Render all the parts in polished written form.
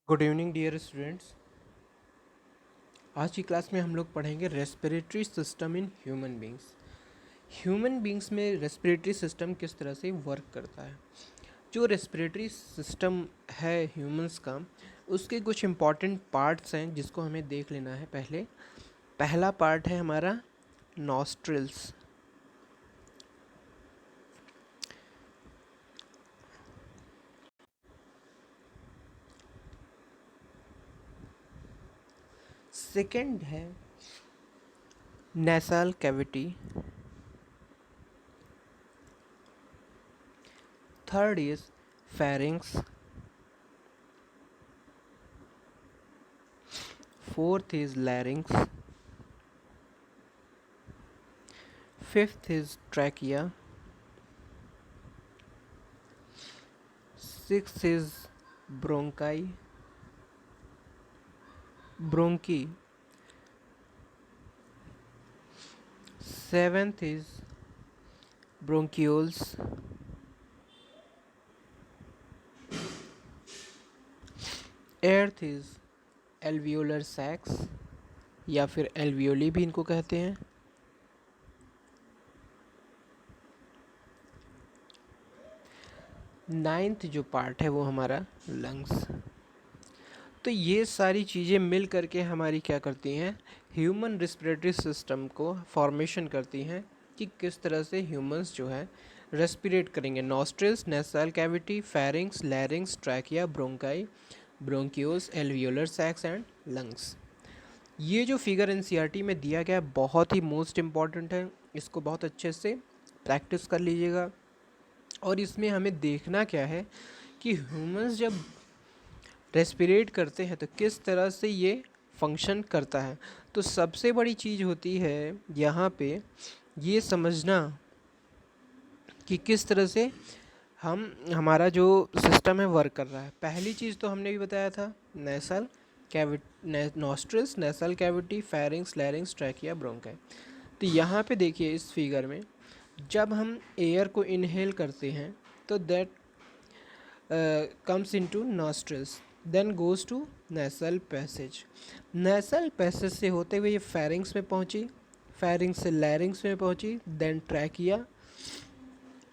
Good evening dear students. आज की class में हम लोग पढ़ेंगे respiratory system in human beings. Human beings में रेस्पिरेटरी सिस्टम किस तरह से वर्क करता है। जो रेस्पिरेटरी सिस्टम है ह्यूमंस का, उसके कुछ इम्पॉर्टेंट पार्ट्स हैं जिसको हमें देख लेना है। पहला पार्ट है हमारा नॉस्ट्रिल्स। सेकंड है nasal cavity. Third is pharynx. Fourth is लैरिंग्स। Fifth is trachea. Sixth is bronchi. Seventh is bronchioles. Eighth is alveolar sacs या फिर alveoli भी इनको कहते हैं। नाइन्थ जो पार्ट है वो हमारा लंग्स। तो ये सारी चीज़ें मिल करके हमारी क्या करती हैं, ह्यूमन रेस्पिरेटरी सिस्टम को फॉर्मेशन करती हैं कि किस तरह से ह्यूमंस जो है रेस्पिरेट करेंगे। Nostrils, nasal cavity, pharynx, larynx, trachea, bronchi, bronchioles, alveolar sacs and lungs. ये जो फिगर एनसीईआरटी में दिया गया है बहुत ही मोस्ट इम्पॉर्टेंट है, इसको बहुत अच्छे से प्रैक्टिस कर लीजिएगा। और इसमें हमें देखना क्या है कि ह्यूमंस जब रेस्पिरेट करते हैं तो किस तरह से ये फंक्शन करता है। तो सबसे बड़ी चीज़ होती है यहाँ पे ये समझना कि किस तरह से हमारा जो सिस्टम है वर्क कर रहा है। पहली चीज़ तो हमने भी बताया था, nasal cavity, nostrils, nasal cavity, pharynx, larynx, trachea, bronchi. तो यहाँ पे देखिए इस फिगर में जब हम एयर को इनहेल करते हैं तो that comes into nostrils, then goes to nasal passage. nasal passage से होते हुए ये pharynx में पहुंची, pharynx से larynx में पहुंची, then trachea,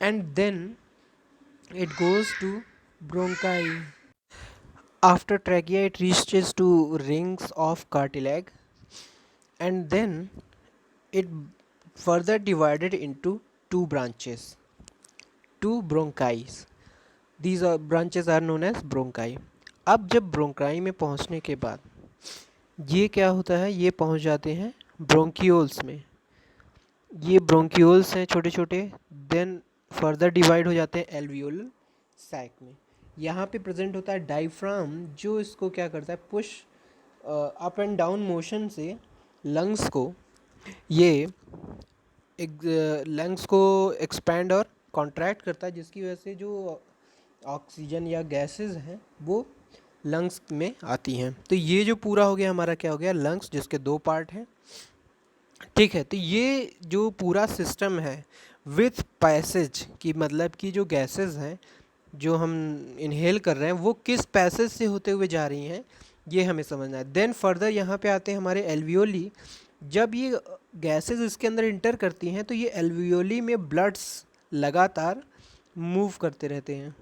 and then it goes to bronchi. After trachea it reaches to rings of cartilage, and then it further divided into two branches, two bronchi. These are branches are known as bronchi. अब जब bronchi में पहुंचने के बाद ये क्या होता है, ये पहुंच जाते हैं ब्रोंकियोल्स में। ये ब्रोंकियोल्स हैं छोटे छोटे, देन फर्दर डिवाइड हो जाते हैं एल्वियोलर सैक में। यहाँ पे प्रेजेंट होता है डायफ्राम, जो इसको क्या करता है, push up and down motion से लंग्स को ये लंग्स को एक्सपैंड और कॉन्ट्रैक्ट करता है, जिसकी वजह से जो ऑक्सीजन या गैसेस हैं वो लंग्स में आती हैं। तो ये जो पूरा हो गया हमारा, क्या हो गया, लंग्स, जिसके दो पार्ट हैं। ठीक है, तो ये जो पूरा सिस्टम है विथ पैसेज की, मतलब कि जो गैसेस हैं जो हम इनहेल कर रहे हैं वो किस पैसेज से होते हुए जा रही हैं, ये हमें समझना है। देन फर्दर यहाँ पे आते हैं हमारे एल्वियोली। जब ये गैसेस इसके अंदर इंटर करती हैं तो ये एल्वियोली में ब्लड्स लगातार मूव करते रहते हैं।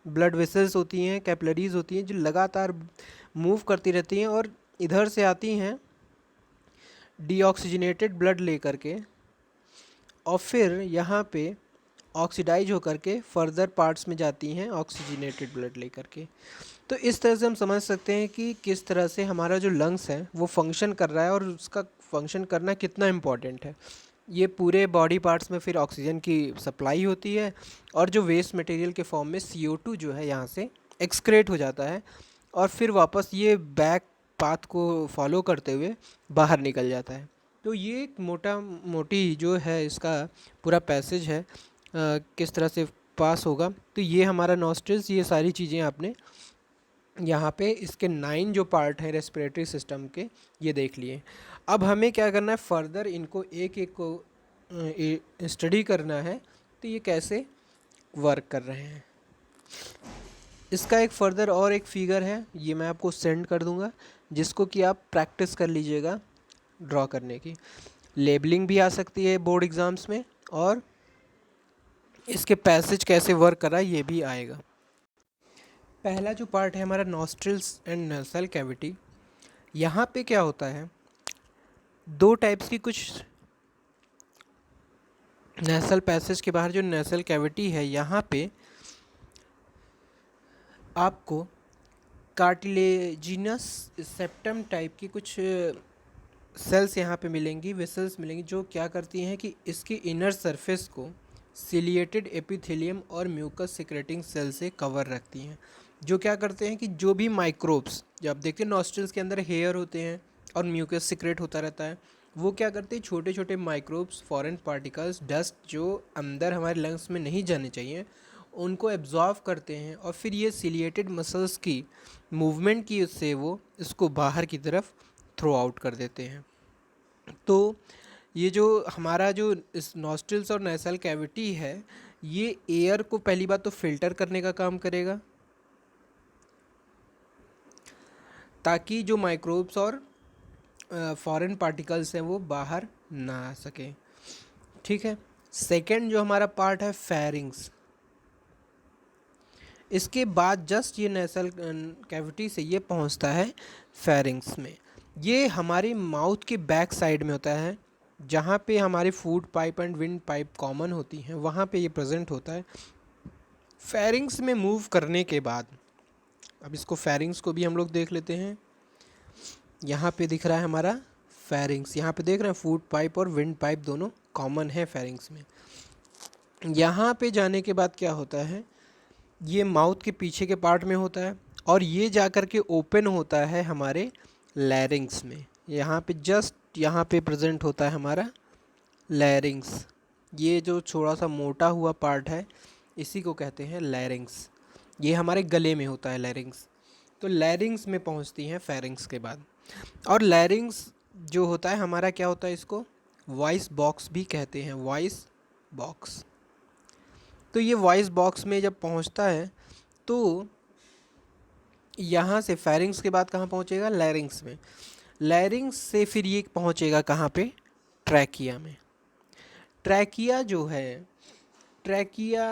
ब्लड वेसल्स होती हैं, कैपिलरीज होती हैं जो लगातार मूव करती रहती हैं और इधर से आती हैं डीऑक्सीजनेटेड ब्लड लेकर के, और फिर यहाँ पे ऑक्सीडाइज होकर के फर्दर पार्ट्स में जाती हैं ऑक्सीजनेटेड ब्लड लेकर के। तो इस तरह से हम समझ सकते हैं कि किस तरह से हमारा जो लंग्स है वो फंक्शन कर रहा है और उसका फंक्शन करना कितना इम्पॉर्टेंट है। ये पूरे बॉडी पार्ट्स में फिर ऑक्सीजन की सप्लाई होती है और जो वेस्ट मटेरियल के फॉर्म में CO2 जो है यहाँ से एक्सक्रेट हो जाता है और फिर वापस ये बैक पाथ को फॉलो करते हुए बाहर निकल जाता है। तो ये एक मोटी जो है इसका पूरा पैसेज है, किस तरह से पास होगा। तो ये हमारा नॉस्ट्रिल्स, ये सारी चीज़ें आपने यहाँ पे इसके 9 जो पार्ट हैं रेस्पिरेटरी सिस्टम के ये देख लिए। अब हमें क्या करना है, फर्दर इनको एक एक को स्टडी करना है, तो ये कैसे वर्क कर रहे हैं। इसका एक फर्दर और एक फिगर है, ये मैं आपको सेंड कर दूंगा, जिसको कि आप प्रैक्टिस कर लीजिएगा ड्रॉ करने की। लेबलिंग भी आ सकती है बोर्ड एग्ज़ाम्स में, और इसके पैसेज कैसे वर्क कर रहा है ये भी आएगा। पहला जो पार्ट है हमारा नॉस्ट्रिल्स एंड नसल कैविटी, यहाँ पे क्या होता है, दो टाइप्स की कुछ नेसल पैसेज के बाहर जो नेसल कैविटी है, यहाँ पे आपको कार्टिलेजिनस सेप्टम टाइप की कुछ सेल्स यहाँ पे मिलेंगी, वेसल्स मिलेंगी, जो क्या करती हैं कि इसकी इनर सरफेस को सिलिएटेड एपिथेलियम और म्यूकस सिक्रेटिंग सेल से कवर रखती हैं, जो क्या करते हैं कि जो भी माइक्रोब्स, जब आप देखते हैं नॉस्ट्रल्स के अंदर हेयर होते हैं और म्यूकस सिक्रेट होता रहता है, वो क्या करते हैं छोटे छोटे माइक्रोब्स, फॉरेन पार्टिकल्स, डस्ट जो अंदर हमारे लंग्स में नहीं जाने चाहिए, उनको एब्जॉर्व करते हैं, और फिर ये सिलिएटेड मसल्स की मूवमेंट की उससे वो इसको बाहर की तरफ थ्रो आउट कर देते हैं। तो ये जो हमारा जो इस नॉस्ट्रल्स और नेसल कैविटी है, ये एयर को पहली बात तो फिल्टर करने का काम करेगा, ताकि जो माइक्रोब्स और फॉरेन पार्टिकल्स हैं वो बाहर ना आ सके। ठीक है। सेकंड जो हमारा पार्ट है फेरिंग्स, इसके बाद जस्ट ये नेसल कैविटी से ये पहुंचता है फेरिंग्स में। ये हमारी माउथ के बैक साइड में होता है, जहाँ पे हमारी food pipe and wind pipe common होती हैं, वहाँ पे ये प्रेजेंट होता है। फेरिंग्स में मूव करने के बाद, अब इसको फेरिंग्स को भी हम लोग देख लेते हैं। यहाँ पे दिख रहा है हमारा फेरिंग्स, यहाँ पे देख रहे हैं फूड पाइप और विंड पाइप दोनों कॉमन है फेरिंग्स में। यहाँ पे जाने के बाद क्या होता है, ये माउथ के पीछे के पार्ट में होता है, और ये जा कर के ओपन होता है हमारे लैरिंग्स में। यहाँ पे जस्ट यहाँ पे प्रेजेंट होता है हमारा लैरिंग्स। ये जो थोड़ा सा मोटा हुआ पार्ट है, इसी को कहते हैं लैरिंग्स। ये हमारे गले में होता है लैरिंग्स। तो लैरिंग्स में पहुँचती हैं फेरिंग्स के बाद। और लैरिंग्स जो होता है हमारा क्या होता है, इसको वॉइस बॉक्स भी कहते हैं, वॉइस बॉक्स। तो ये वॉइस बॉक्स में जब पहुंचता है तो यहाँ से फेरिंग्स के बाद कहाँ पहुँचेगा, लैरिंग्स में। लैरिंग्स से फिर ये पहुँचेगा कहाँ पे, ट्रैकिया में। ट्रैकिया जो है, ट्रैकिया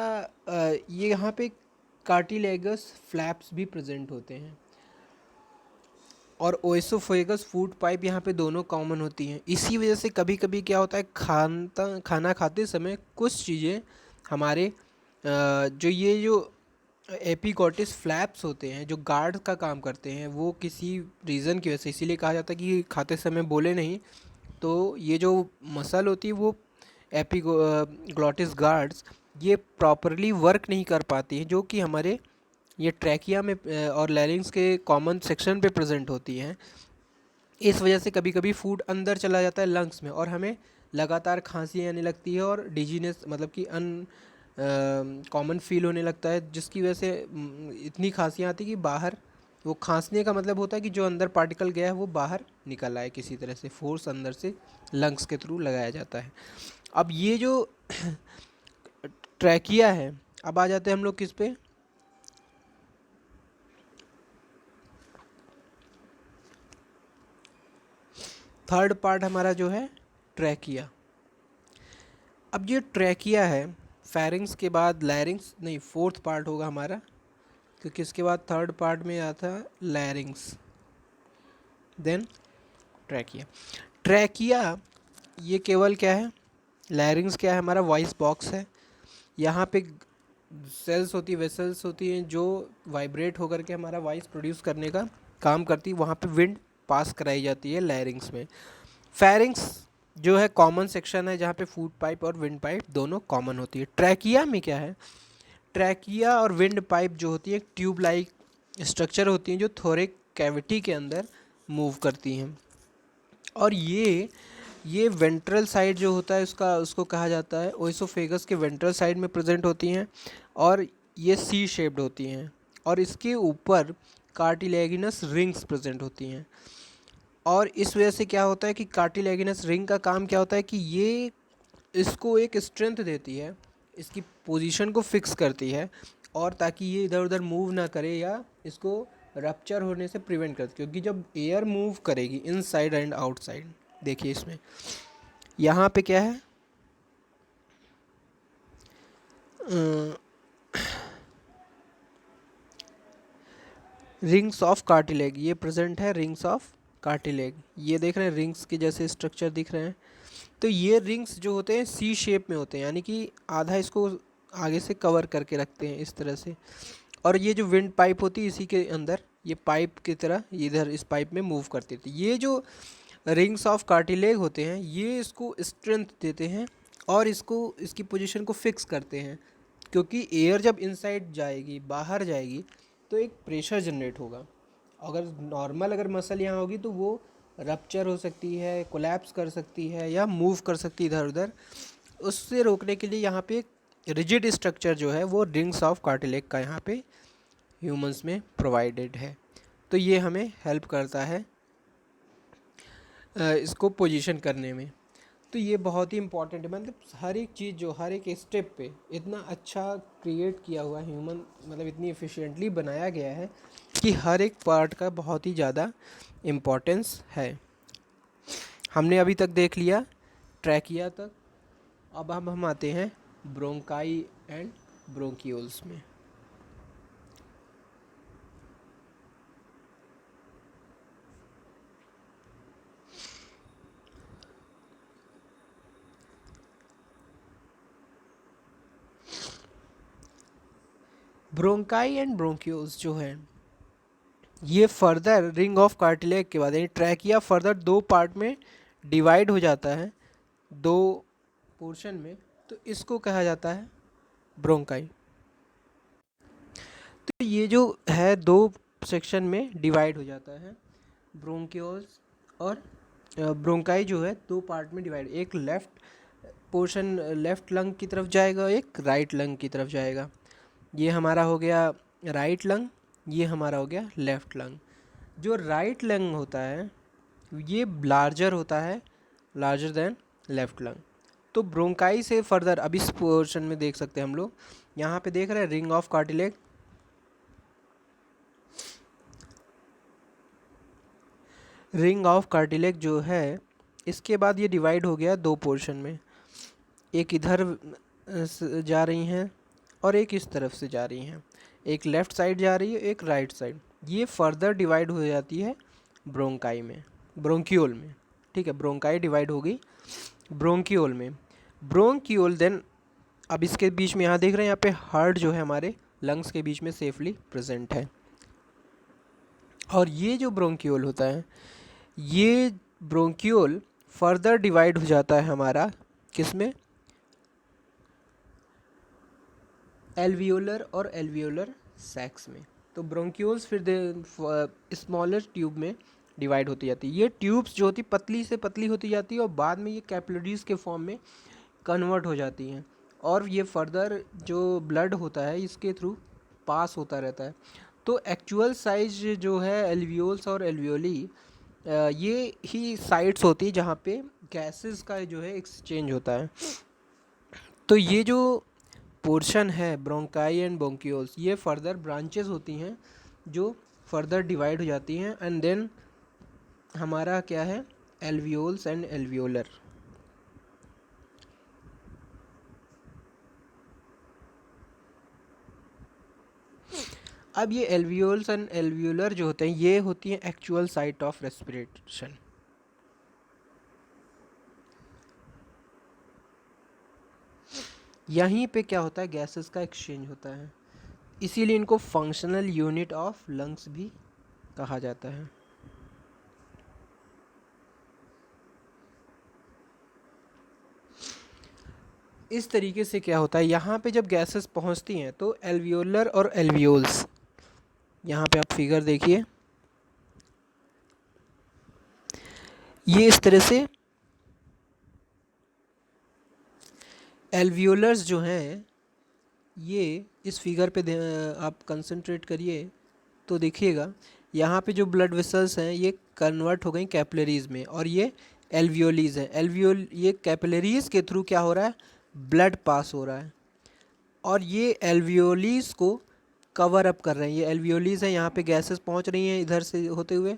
ये यहाँ पे कार्टिलेगस फ्लैप्स भी प्रेजेंट होते हैं, और ओएसोफेगस फूड पाइप यहाँ पे दोनों कॉमन होती हैं। इसी वजह से कभी कभी क्या होता है, खाना खाते समय कुछ चीज़ें हमारे जो ये जो एपिकॉटिस फ्लैप्स होते हैं, जो गार्ड का काम करते हैं, वो किसी रीज़न की वजह से, इसीलिए कहा जाता है कि खाते समय बोले नहीं, तो ये जो मसल होती है वो एपिग्लॉटिस गार्ड्स ये प्रॉपरली वर्क नहीं कर पाती हैं, जो कि हमारे ये ट्रैकिया में और लैरिंग्स के कॉमन सेक्शन पे प्रेजेंट होती हैं। इस वजह से कभी कभी फूड अंदर चला जाता है लंग्स में, और हमें लगातार खांसी आने लगती है, और डिजीनेस मतलब कि कॉमन फील होने लगता है, जिसकी वजह से इतनी खांसियाँ आती कि बाहर, वो खांसने का मतलब होता है कि जो अंदर पार्टिकल गया है वो बाहर निकल आए, किसी तरह से फोर्स अंदर से लंग्स के थ्रू लगाया जाता है। अब ये जो ट्रैकिया है, अब आ जाते हैं हम लोग किस पे, थर्ड पार्ट हमारा जो है ट्रैकिया। अब ये ट्रैकिया है, फेरिंग्स के बाद लैरिंग्स नहीं, फोर्थ पार्ट होगा हमारा, क्योंकि इसके बाद थर्ड पार्ट में आता है लैरिंग्स, देन ट्रैकिया। ट्रैकिया ये केवल क्या है, लैरिंग्स क्या है, हमारा वॉइस बॉक्स है। यहाँ पे सेल्स होती है, वेसल्स होती हैं, जो वाइब्रेट होकर के हमारा वॉइस प्रोड्यूस करने का काम करती है, वहाँ पे विंड पास कराई जाती है लैरिंग्स में। फेरिंग्स जो है कॉमन सेक्शन है, जहाँ पे फूड पाइप और विंड पाइप दोनों कॉमन होती है। ट्रैकिया में क्या है, ट्रैकिया और विंड पाइप जो होती है ट्यूब लाइक स्ट्रक्चर होती हैं, जो थोरेक कैविटी के अंदर मूव करती हैं। और ये वेंट्रल साइड जो होता है उसको कहा जाता है, ओएसोफेगस के वेंट्रल साइड में प्रेजेंट होती हैं, और ये सी शेप्ड होती हैं, और इसके ऊपर कार्टिलेगिनस रिंग्स प्रेजेंट होती हैं। और इस वजह से क्या होता है कि कार्टिलेगिनस रिंग का काम क्या होता है कि ये इसको एक स्ट्रेंथ देती है, इसकी पोजीशन को फिक्स करती है, और ताकि ये इधर उधर मूव ना करे या इसको रप्चर होने से प्रिवेंट करती, क्योंकि जब एयर मूव करेगी इनसाइड एंड आउटसाइड, देखिए इसमें यहाँ पे क्या है, रिंग्स ऑफ कार्टिलेज, ये प्रेजेंट है रिंग्स ऑफ कार्टिलेज, ये देख रहे हैं रिंग्स के जैसे स्ट्रक्चर दिख रहे हैं। तो ये रिंग्स जो होते हैं सी शेप में होते हैं, यानी कि आधा इसको आगे से कवर करके रखते हैं इस तरह से। और ये जो विंड पाइप होती है इसी के अंदर, ये पाइप की तरह इधर इस पाइप में मूव करती थी। ये जो रिंग्स ऑफ कार्टिलेज होते हैं ये इसको स्ट्रेंथ देते हैं और इसको इसकी पोजीशन को फिक्स करते हैं, क्योंकि एयर जब इनसाइड जाएगी बाहर जाएगी तो एक प्रेशर जनरेट होगा। अगर नॉर्मल अगर मसल यहाँ होगी तो वो रप्चर हो सकती है, कोलैप्स कर सकती है या मूव कर सकती है इधर उधर। उससे रोकने के लिए यहाँ पे एक रिजिड स्ट्रक्चर जो है वो रिंग्स ऑफ कार्टिलेज का यहाँ पे ह्यूमंस में प्रोवाइडेड है। तो ये हमें हेल्प करता है इसको पोजीशन करने में। तो ये बहुत ही इम्पॉर्टेंट है, मतलब हर एक चीज़ जो हर एक स्टेप पे इतना अच्छा क्रिएट किया हुआ ह्यूमन, मतलब इतनी एफिशिएंटली बनाया गया है कि हर एक पार्ट का बहुत ही ज़्यादा इम्पोर्टेंस है। हमने अभी तक देख लिया ट्रैकिया तक, अब हम आते हैं ब्रोंकाई एंड ब्रोंकियोल्स में। ब्रोंकाई एंड ब्रोंकियोल्स जो है ये फर्दर रिंग ऑफ कार्टिलेज के बाद, यानी ट्रैकिया फर्दर दो पार्ट में डिवाइड हो जाता है, दो पोर्शन में, तो इसको कहा जाता है ब्रोंकाई। तो ये जो है दो सेक्शन में डिवाइड हो जाता है, ब्रोंकियोल्स और ब्रोंकाई जो है दो पार्ट में डिवाइड, एक लेफ्ट पोर्शन लेफ्ट लंग की तरफ जाएगा, एक राइट लंग की तरफ जाएगा। ये हमारा हो गया राइट लंग, ये हमारा हो गया लेफ्ट लंग। जो राइट लंग होता है ये लार्जर होता है, लार्जर देन लेफ्ट लंग। तो ब्रोंकाई से फर्दर अब इस पोर्शन में देख सकते हैं हम लोग, यहाँ पे देख रहे हैं ring of cartilage, ring of cartilage जो है इसके बाद ये डिवाइड हो गया दो पोर्शन में, एक इधर जा रही हैं और एक इस तरफ से जा रही हैं, एक लेफ़्ट साइड जा रही है एक राइट साइड। ये फर्दर डिवाइड हो जाती है ब्रोंकाई में, ब्रोंकियोल में, ठीक है। ब्रोंकाई डिवाइड हो गई ब्रोंकियोल में, ब्रोंकियोल देन अब इसके बीच में यहाँ देख रहे हैं यहाँ पे हार्ट जो है हमारे लंग्स के बीच में सेफली प्रेजेंट है। और ये जो ब्रोंकियोल होता है ये ब्रोंकियोल फर्दर डिवाइड हो जाता है हमारा किस में, एल्वियोलर और एल्वियोलर सैक्स में। तो ब्रोंक्यूल्स फिर स्मॉलर ट्यूब में डिवाइड होती जाती है। ये ट्यूब्स जो होती पतली से पतली होती जाती है और बाद में ये कैपिलरीज के फॉर्म में कन्वर्ट हो जाती हैं और ये फर्दर जो ब्लड होता है इसके थ्रू पास होता रहता है। तो एक्चुअल साइज जो है एल्वियोल्स और एल्वियोली ये ही साइट्स होती है जहाँ पे गैसेस का जो है एक्सचेंज होता है। तो ये जो पोर्शन है ब्रोंकाई एंड ब्रोंकियोल्स ये फर्दर ब्रांचेस होती हैं जो फर्दर डिवाइड हो जाती हैं एंड देन हमारा क्या है एल्वियोल्स एंड एल्वियोलर। अब ये एल्वियोल्स एंड एल्वियोलर जो होते हैं ये होती हैं एक्चुअल साइट ऑफ रेस्पिरेशन। यहीं पे क्या होता है गैसेस का एक्सचेंज होता है, इसीलिए इनको फंक्शनल यूनिट ऑफ लंग्स भी कहा जाता है। इस तरीके से क्या होता है यहाँ पे जब गैसेस पहुँचती हैं तो एल्वियोलर और एल्वियोल्स, यहाँ पे आप फिगर देखिए ये इस तरह से एल्वियोलर्स जो हैं ये इस फिगर पे आप कंसंट्रेट करिए तो देखिएगा यहाँ पे जो ब्लड वेसल्स हैं ये कन्वर्ट हो गई कैपिलरीज में और ये एल्वियोलीज हैं। एल्वियोल ये कैपिलरीज के थ्रू क्या हो रहा है ब्लड पास हो रहा है। और ये एल्वियोलीज को कवर अप कर रहे हैं। ये एल्वियोलीज है, यहाँ पे गैसेस पहुँच रही हैं इधर से होते हुए,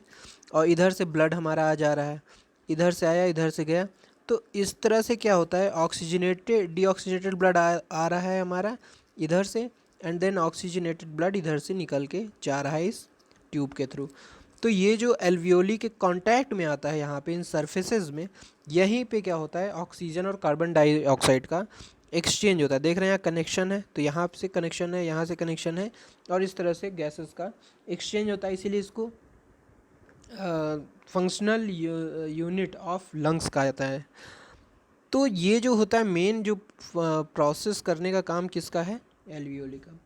और इधर से ब्लड हमारा आ जा रहा है, इधर से आया इधर से गया। तो इस तरह से क्या होता है, ऑक्सीजनेटेड डीऑक्सीजनेटेड ब्लड आ रहा है हमारा इधर से, एंड देन ऑक्सीजनेटेड ब्लड इधर से निकल के जा रहा है इस ट्यूब के थ्रू। तो ये जो एल्वियोली के कांटेक्ट में आता है यहाँ पे इन सरफेसेस में, यहीं पे क्या होता है, ऑक्सीजन और कार्बन डाइऑक्साइड का एक्सचेंज होता है। देख रहे हैं यहाँ कनेक्शन है, तो यहाँ से कनेक्शन है, यहाँ से कनेक्शन है, और इस तरह से गैसेस का एक्सचेंज होता है। इसीलिए इसको फंक्शनल यूनिट ऑफ लंग्स कहा जाता है। तो ये जो होता है मेन जो प्रोसेस करने का काम किसका है, एल्वियोली का।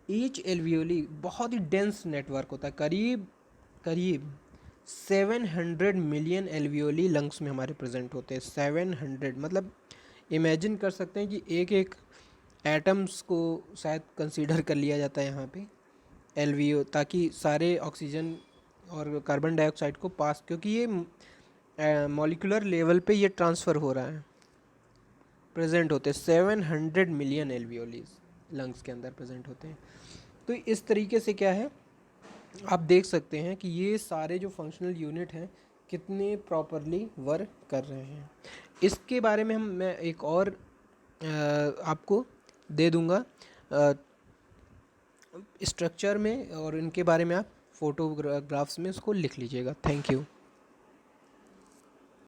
ईच एल्वियोली बहुत ही डेंस नेटवर्क होता है, करीब करीब 700 मिलियन एल्वियोली लंग्स में हमारे प्रेजेंट होते हैं। 700 मतलब इमेजिन कर सकते हैं कि एक एक एटम्स को शायद कंसीडर कर लिया जाता है यहाँ पे एलवीओ, ताकि सारे ऑक्सीजन और कार्बन डाइऑक्साइड को पास, क्योंकि ये मॉलिक्यूलर लेवल पे ये ट्रांसफ़र हो रहा है, प्रेजेंट होते हैं 700 मिलियन एल्वियोलीज लंग्स के अंदर प्रेजेंट होते हैं। तो इस तरीके से क्या है, आप देख सकते हैं कि ये सारे जो फंक्शनल यूनिट हैं कितने प्रॉपरली वर्क कर रहे हैं। इसके बारे में मैं एक और आपको दे दूंगा स्ट्रक्चर में, और इनके बारे में आप फोटोग्राफ्स में उसको लिख लीजिएगा। Thank you.